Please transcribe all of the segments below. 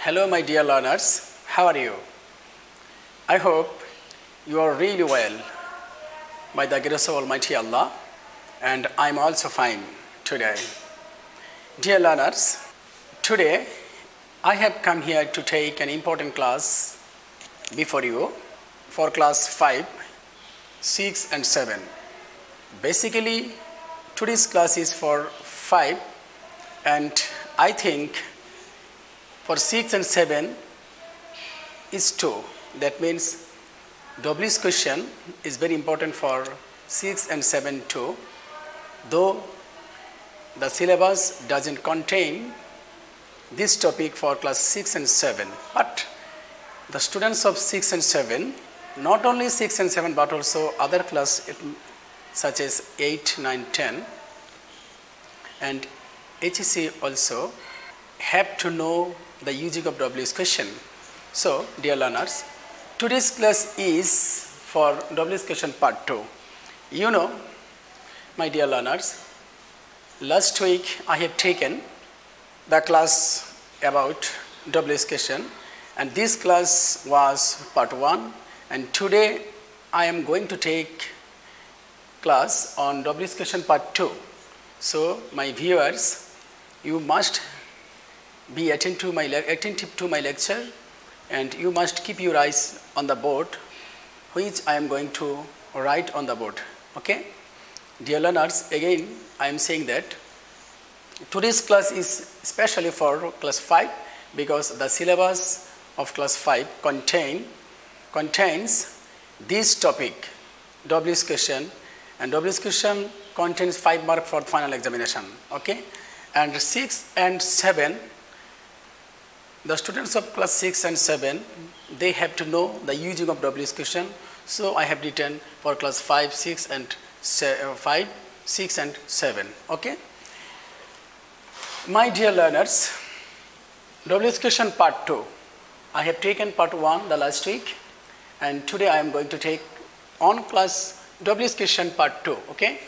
Hello my dear learners, how are you? I hope you are really well by the grace of Almighty Allah, and I am also fine today. Dear learners, today I have come here to take an important class before you for class 5, 6 and 7. Basically, today's class is for 5, and I think for 6 and 7 is 2. That means W's question is very important for 6 and 7 too, though the syllabus doesn't contain this topic for class 6 and 7. But the students of 6 and 7, not only 6 and 7 but also other class such as 8, 9, 10 and HEC also have to know the using of W's question. So, dear learners, today's class is for W's question part 2. You know, my dear learners, last week I have taken the class about W's question, and this class was part 1, and today I am going to take class on W's question part 2. So, my viewers, you must be attentive to my lecture, and you must keep your eyes on the board which I am going to write on the board. Okay? Dear learners, again I am saying that today's class is especially for class 5 because the syllabus of class 5 contains this topic, W's question, and W's question contains 5 marks for final examination. Okay? And 6 and 7, the students of class 6 and 7, they have to know the using of W's question. So I have written for class 5, 6 and 7. Okay? My dear learners, W's question part 2. I have taken part 1 the last week, and today I am going to take on class W's question part 2. Okay?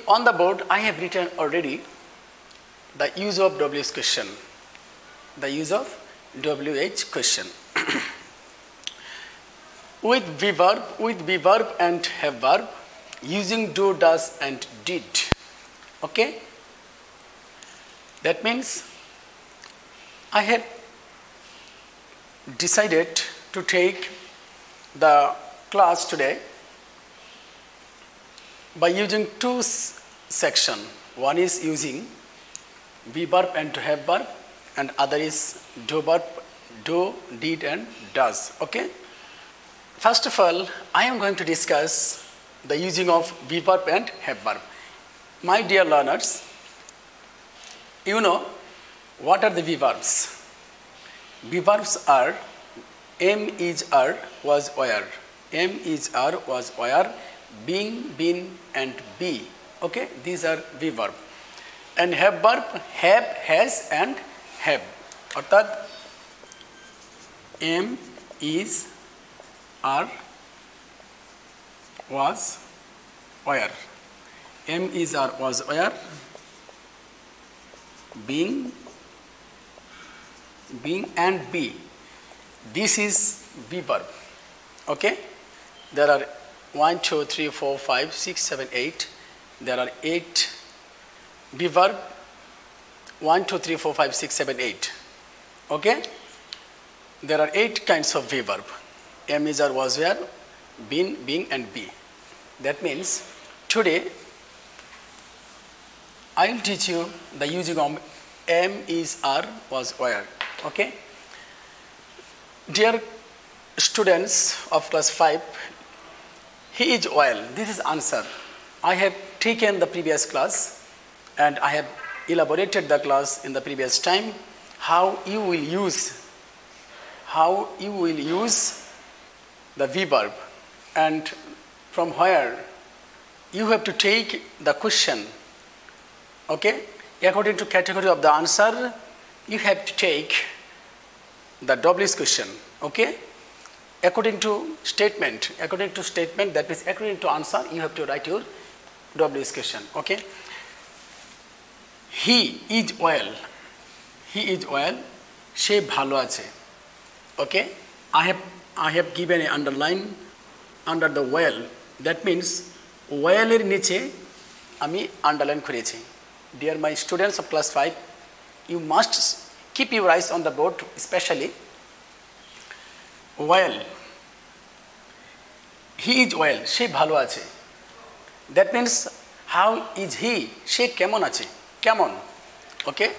On the board I have written already the use of W's question. The use of WH question. With be verb and have verb, using do, does and did. Okay? That means I have decided to take the class today by using 2 sections. One is using be verb and to have verb, and other is do verb, do, did and does. Okay? First of all, I am going to discuss the using of be verb and have verb. My dear learners, you know what are the be verbs? Be verbs are am, is, are, was, were. Am, is, are, was, were, being, been and be. Okay? These are be verb. And have verb, have, has and have. अर्थात am, is, are, was, were. Am, is, are, was, were. Being and be. This is be verb. Okay? There are 1, 2, 3, 4, 5, 6, 7, 8. There are 8 be verb. 1, 2, 3, 4, 5, 6, 7, 8. Okay? There are 8 kinds of be verb. Am, is, are, was, were, been, being and be. That means today I will teach you the using of am, is, are, was, were. Okay? Dear students of class 5, he is well. This is answer. I have taken the previous class and I have elaborated the class in the previous time how you will use the be verb, and from where you have to take the question. Okay? According to category of the answer, you have to take the W's question. Okay? According to statement, that means according to answer, you have to write your W's question. Okay? He is well. সে ভালো আছে। Okay, I have given an underline under the well. That means well এর নিচে আমি underline করেছি। Dear my students of class 5, you must keep your eyes on the board, especially well. He is well, সে ভালো আছে। That means how is he, সে কেমন আছে, কেমন। Okay,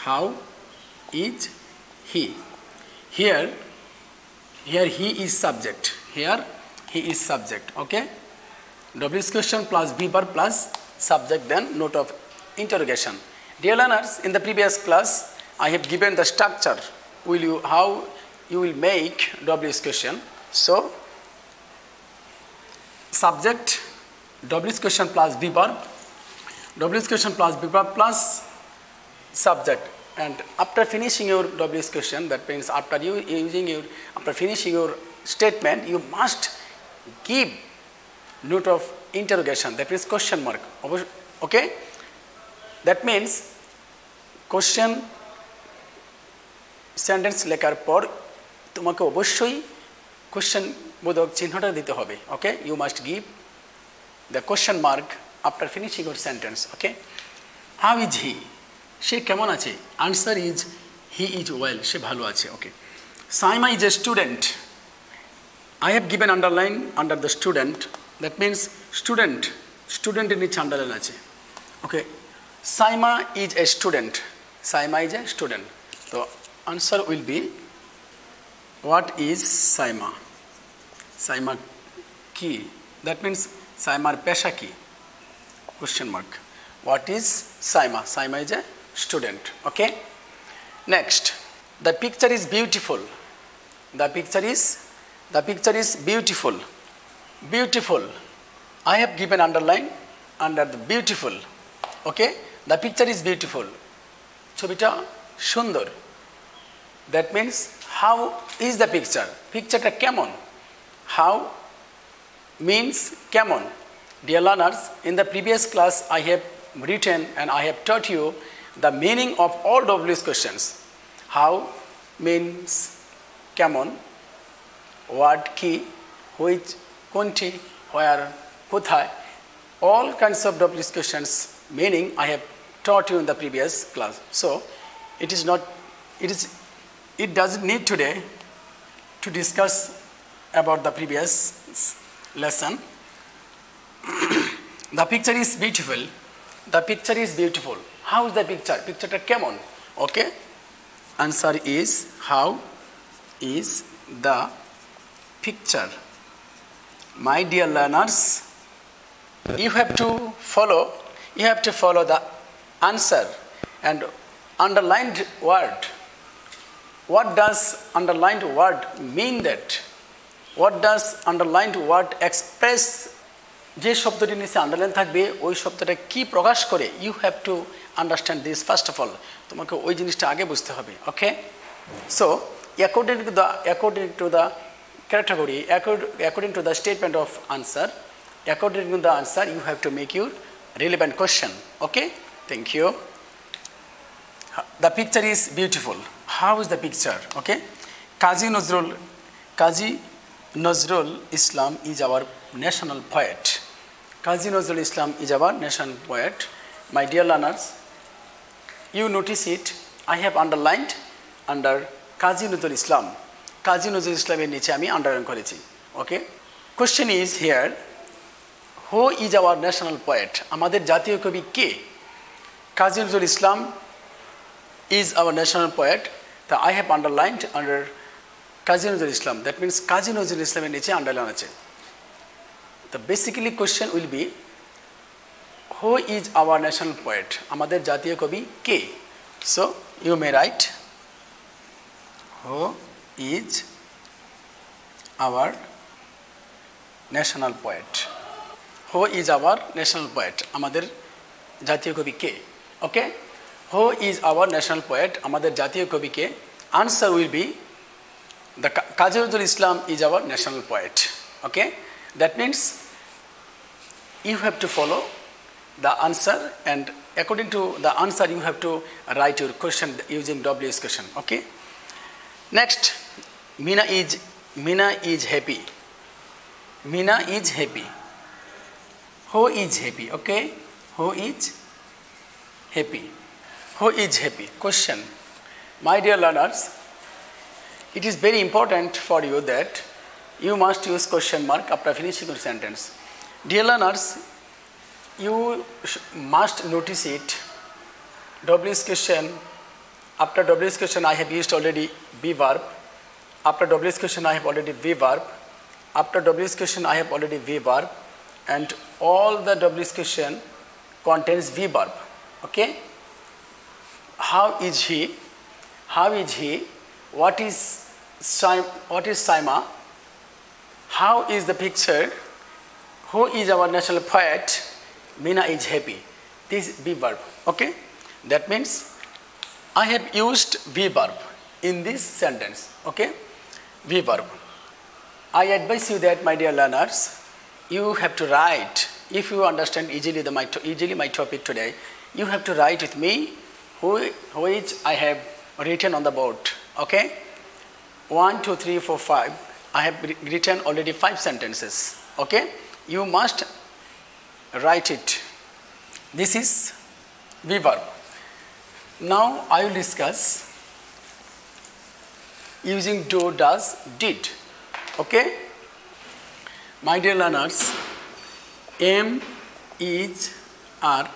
how is he? Here he is subject, here he is subject. Okay, WH question plus V verb plus subject, then note of interrogation. Dear learners, in the previous class I have given the structure how you will make WH question. So subject, WH question plus V verb, WH question plus V verb plus subject, and after finishing your WH question, that means after finishing your statement, you must give note of interrogation, that means question mark. Okay, that means question sentence লেখার পর তোমাকে অবশ্যই question বোধক চিহ্নটা দিতে হবে। Okay, you must give the question mark after finishing your sentence. Okay, how is he, সে কেমন আছে। Answer is he is well, সে ভালো আছে। Okay, Saima is a student. I have given underline under the student, that means স্টুডেন্টের নিচে underline আছে। Okay, Saima is a student, Saima is a student. তো answer will be, what is Saima? Saima ki, that means Saimar pesha ki, question mark. What is Saima? Saima is a student. Okay, next, the picture is beautiful. The picture is beautiful. Beautiful, I have given underline under the beautiful. Okay, the picture is beautiful, ছবিটা সুন্দর। That means how is the picture? Picture ta kemon? How means kemon. Dear learners, in the previous class I have written and I have taught you the meaning of all WH questions. How means kemon, what ki, which, konti, where, kothay, all kinds of WH questions meaning I have taught you in the previous class. So it doesn't need today to discuss about the previous lesson. The picture is beautiful. The picture is beautiful. How is the picture? Picture ta kemon? Okay, answer is how is the picture. My dear learners, you have to follow the answer and underlined word. What does underlined word mean? That what does underlined word express? যে শব্দটি নিচে underline থাকবে ওই শব্দটা কি প্রকাশ করে, you have to understand this first of all. তোমাকে ওই জিনিসটা আগে বুঝতে হবে। Okay, so according to the category, according to the statement of answer, according to the answer you have to make your relevant question. Okay, thank you. The picture is beautiful. How is the picture? Okay, Kazi Nazrul Islam is our national poet. Kazi Nazrul Islam is our national poet. My dear learners, you notice it, I have underlined under Kazi Nazrul Islam. Kazi Nazrul Islam এর নিচে আমি underline করেছি। Okay, question is here, who is our national poet? আমাদের জাতীয় কবি কে? Kazi Nazrul Islam is our national poet. So I have underlined under Kazi Nazrul Islam. That means Kazi Nazrul Islam এর নিচে underline আছে। The basically question will be, who is our national poet? আমাদের জাতীয় কবি কে? So you may write, who is our national poet? Who is our national poet? আমাদের জাতীয় কবি কে? Okay, who is our national poet? আমাদের জাতীয় কবি কে? Answer will be, the Kazi Nazrul Islam is our national poet. Okay, that means you have to follow the answer and according to the answer, you have to write your question using WH question. Okay. Next, Mina is happy. Mina is happy. Who is happy? Okay. Who is happy? Who is happy? Question. My dear learners, it is very important for you that you must use question mark after finishing your sentence. Dear learners, you must notice it. WH question. After WH question, I have used already be verb. After WH question, I have already be verb. After WH question, I have already be verb. And all the WH question contains be verb. Okay. How is he? How is he? What is Saima? How is the picture? Who is our national poet? Mina is happy. This be verb. Okay. That means I have used be verb in this sentence. Okay. Be verb. I advise you that, my dear learners, you have to write. If you understand easily my topic today, you have to write with me which I have written on the board. Okay. 1, 2, 3, 4, 5. I have written already 5 sentences. Okay. You must write it. This is be verb. Now I will discuss using do, does, did. Okay. My dear learners, am, is, are.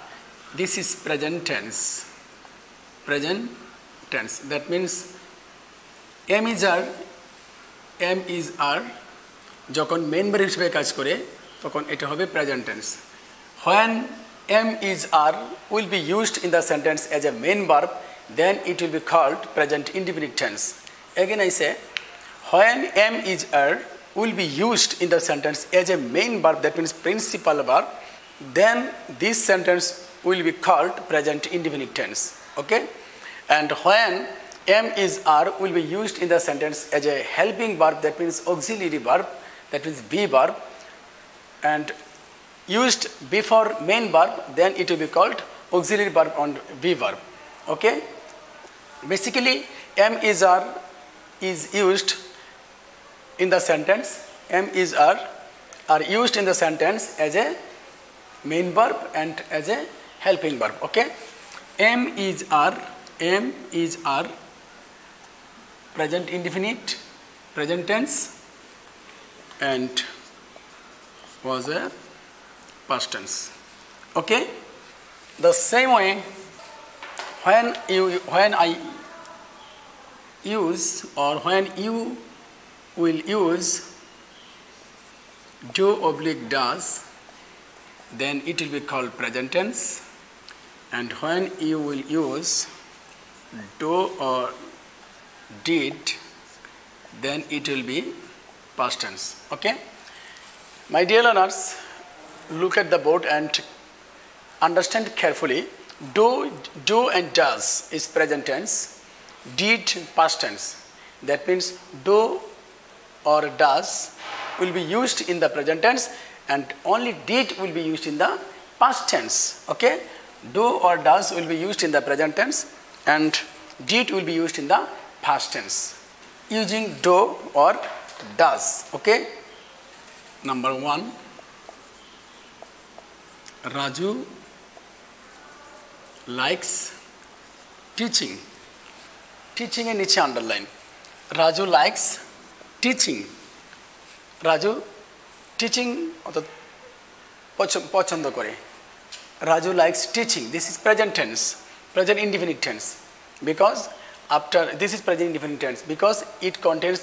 This is present tense. Present tense. That means am is are যখন main verb হিসেবে কাজ করে তখন এটা হবে present tense when am is are will be used in the sentence as a main verb, then it will be called present indefinite tense. Again I say, when am is are will be used in the sentence as a main verb, that means principal verb, then this sentence will be called present indefinite tense. Okay. And when am is are will be used in the sentence as a helping verb, that means auxiliary verb, that means be verb, and used before main verb, then it will be called auxiliary verb on be verb. Okay. Basically am is are is used in the sentence, am is are used in the sentence as a main verb and as a helping verb. Okay. Am is are present indefinite, present tense, and was a past tense. Okay. The same way, when I use or when you will use do oblique does, then it will be called present tense, and when you will use do or did, then it will be past tense. Okay. My dear learners, look at the board and understand carefully. Do and does is present tense, did past tense. That means do or does will be used in the present tense and only did will be used in the past tense. Okay. Do or does will be used in the present tense and did will be used in the past tense using do or does. Okay. Number 1, Raju likes teaching. Teaching এর নিচে underline. Raju likes teaching. Raju teaching অর্থাৎ পছন্দ করে. Raju likes teaching. This is present tense, present indefinite tense, because after this is present indefinite tense because it contains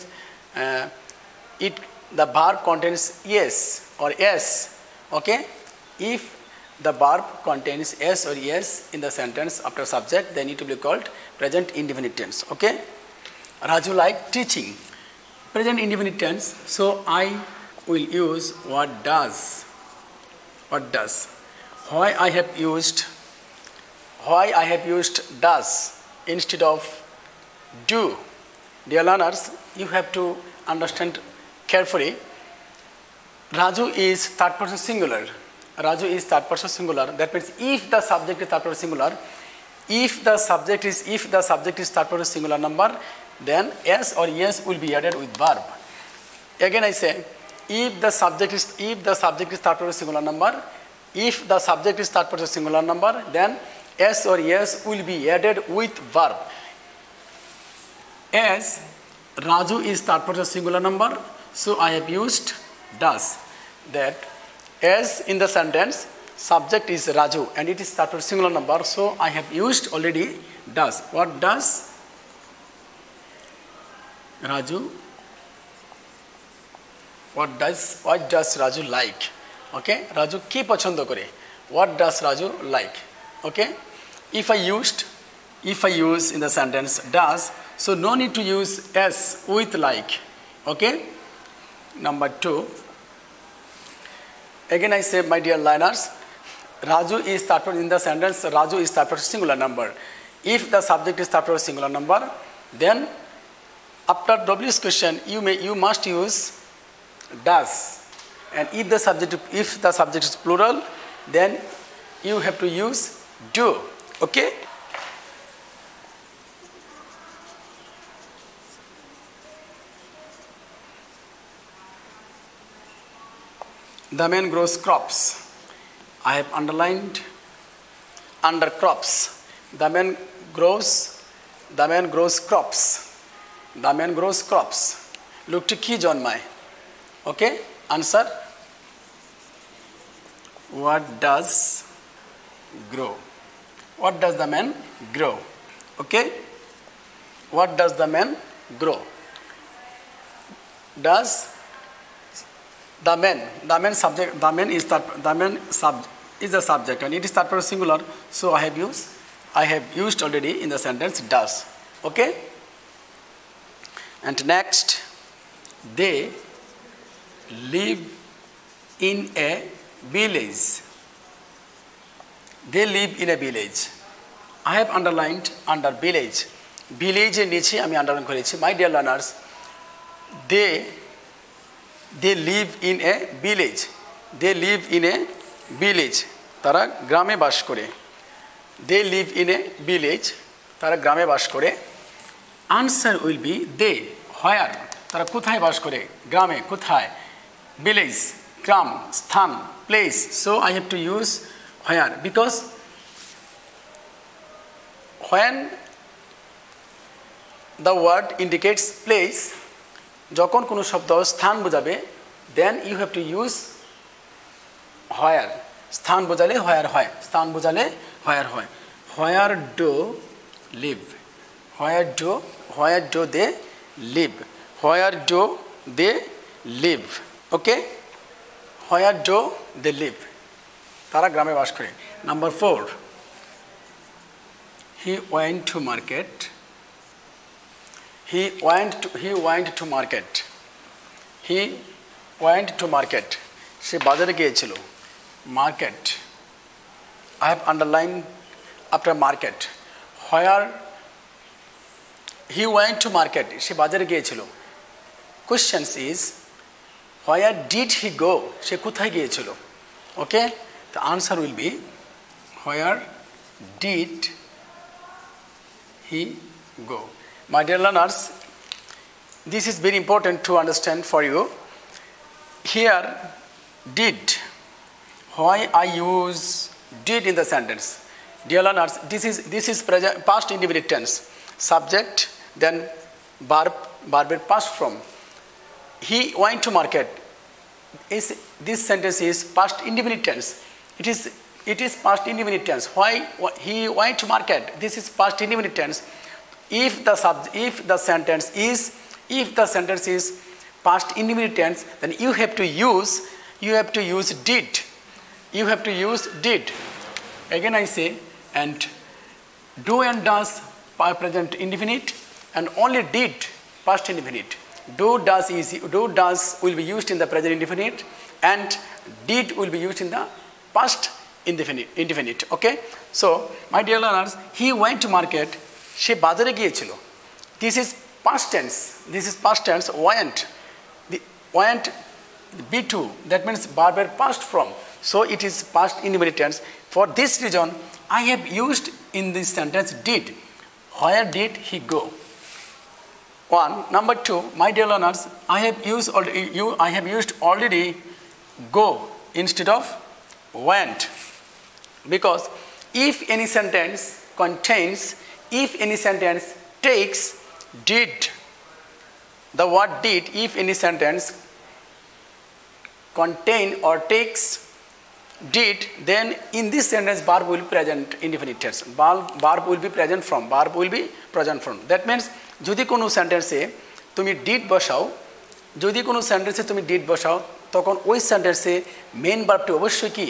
the verb contains yes or s. Okay. If the verb contains s or yes in the sentence after subject, then it will be called present indefinite tense. Okay. Raju like teaching, present indefinite tense. So I will use what does. What does? Why I have used does instead of do. Dear learners, you have to understand carefully. Raju is third person singular Raju is third person singular. That means if the subject is third person singular, if the subject is third person singular number, then s or yes will be added with verb. Again I say, if the subject is third person singular number, if the subject is third person singular number, then s or yes will be added with verb. As Raju is third person singular number, so I have used does. That as in the sentence, subject is Raju and it is third person singular number, so I have used already does. What does Raju? What does Raju like? Okay, Raju ki pachando kore. What does Raju like? Okay, if I use in the sentence does, so no need to use s with like. Okay, number 2. Again I say, my dear learners, Raju is third person in the sentence. Raju is third person singular number. If the subject is third person singular number, then after W's question you must use does, and if the subject is plural, then you have to use do. Okay. The man grows crops. I have underlined under crops. The man grows crops. The man grows crops. Look to key John my. Okay, answer. What does grow? What does the man grow? Okay, what does the man grow? Does the man subject, the man is the subject and it is third person singular, so I have used already in the sentence does. Okay, and next, they live in a village. They live in a village. I have underlined under village. Village in niche ami underline korechi. My dear learners, they live in a village. They live in a village. Tara grame bash kore. They live in a village. Tara grame bash kore. Answer will be they. Where? Tara kuthay bash kore. Grame kuthay. Village. Gram. Sthan. Place. So I have to use where, because when the word indicates place, যখন কোনো শব্দ স্থান বোঝাবে, then you have to use where. স্থান বোঝালে where হয়, স্থান বোঝালে where হয়. Where do live? Where do they live? Where do they live? Okay? Where do they live? তারা গ্রামে বাস করে. Number 4. He went to market. He went to market. He went to market. সে বাজারে গিয়েছিল. Market. I have underlined after market. Where he went to market. সে বাজারে গিয়েছিল. Questions is, where did he go? সে কোথায় গিয়েছিল? Okay? The answer will be, where did he go? My dear learners, this is very important to understand for you. Here, did. Why I use did in the sentence? Dear learners, this is present, past indefinite tense. Subject, then verb past form. He went to market. This sentence is past indefinite tense. It is past indefinite tense. Why he went to market? This is past indefinite tense. If the sentence is past indefinite tense, then you have to use did. You have to use did. Again I say, and do and does are present indefinite, and only did past indefinite. Do does will be used in the present indefinite, and did will be used in the past indefinite. Okay? So, my dear learners, he went to market. She bazare giyechilo. This is past tense. Went. Went B2. That means barber past from. So it is past indefinite tense. For this reason, I have used in this sentence did. Where did he go? One. Number two, my dear learners, I have used already go instead of went. Because if any sentence contains, if any sentence takes did, the word did, if any sentence contain or takes did, then in this sentence verb will be present indefinite tense. Verb will be present from. Verb will be present from. That means যদি কোনো সেন্টেন্সে তুমি did বসাও, যদি কোনো সেন্টেন্সে তুমি did বসাও, তখন ওই সেন্টেন্সে মেইন ভার্বটি অবশ্যই কি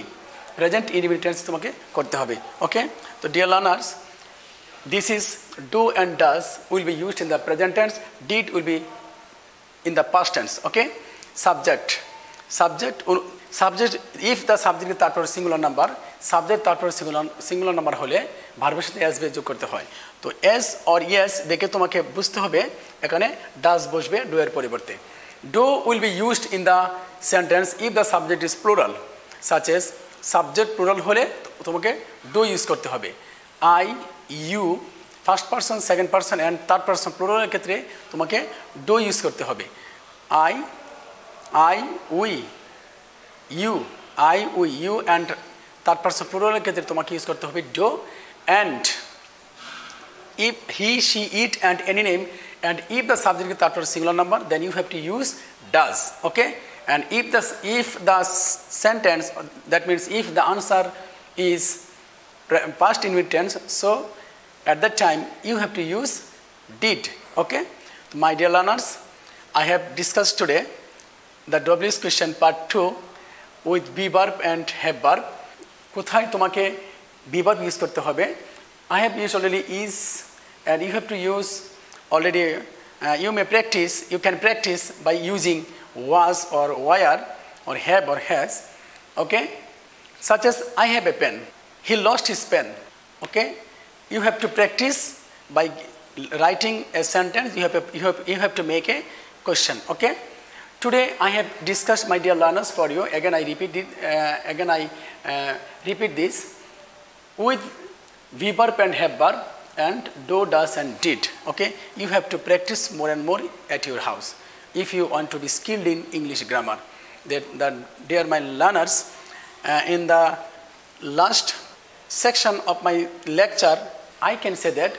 প্রেজেন্ট ইনডিফিনিট টেন্স তোমাকে করতে হবে। ওকে, তো dear learners, this is do and does will be used in the present tense, did will be in the past tense. Okay, subject if the subject is তারপর singular number, subject তারপর singular number হলে ভার্বের সাথে S বে যোগ করতে হয়। তো এস অর ইয়েস দেখে তোমাকে বুঝতে হবে এখানে ডাজ বসবে ডু এর পরিবর্তে। Do will be used in the sentence if the subject is plural, such as subject plural হলে তোমাকে ডু ইউজ করতে হবে। I, you, first person, second person and third person প্লুরালের ক্ষেত্রে তোমাকে ডু ইউজ করতে হবে। I, we, you, you and third person plural ক্ষেত্রে তোমাকে ইউজ করতে হবে do, and if he, she, it and any name, and if the subject is third person singular number, then you have to use does. Okay, and if the sentence, that means if the answer is past indefinite tense, so at that time you have to use did. Okay, my dear learners, I have discussed today the WS question part 2 with be verb and have verb. কোথায় তোমাকে be verb use করতে হবে? I have used already is, and you have to use already, you can practice by using was or were or have or has. Okay, such as I have a pen, he lost his pen. Okay, you have to practice by writing a sentence, you have to make a question. Okay, today I have discussed, my dear learners, for you. Again I repeat it. Repeat this with be verb and have verb and do, does and did. Okay, you have to practice more and more at your house if you want to be skilled in English grammar. Dear my learners, in the last section of my lecture, I can say that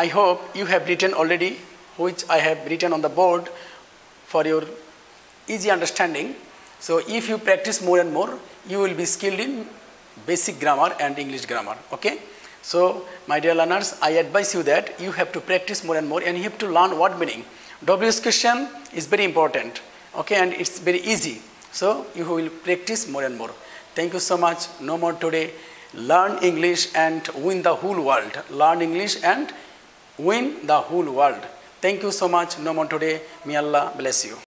I hope you have written already, which I have written on the board for your easy understanding. So if you practice more and more, you will be skilled in basic grammar and English grammar. Okay, so my dear learners, I advise you that you have to practice more and more, and you have to learn word meaning. WS question is very important. Okay, and it's very easy, so you will practice more and more. Thank you so much. No more today. Learn English and win the whole world. Learn English and win the whole world. Thank you so much. No more today. May Allah bless you.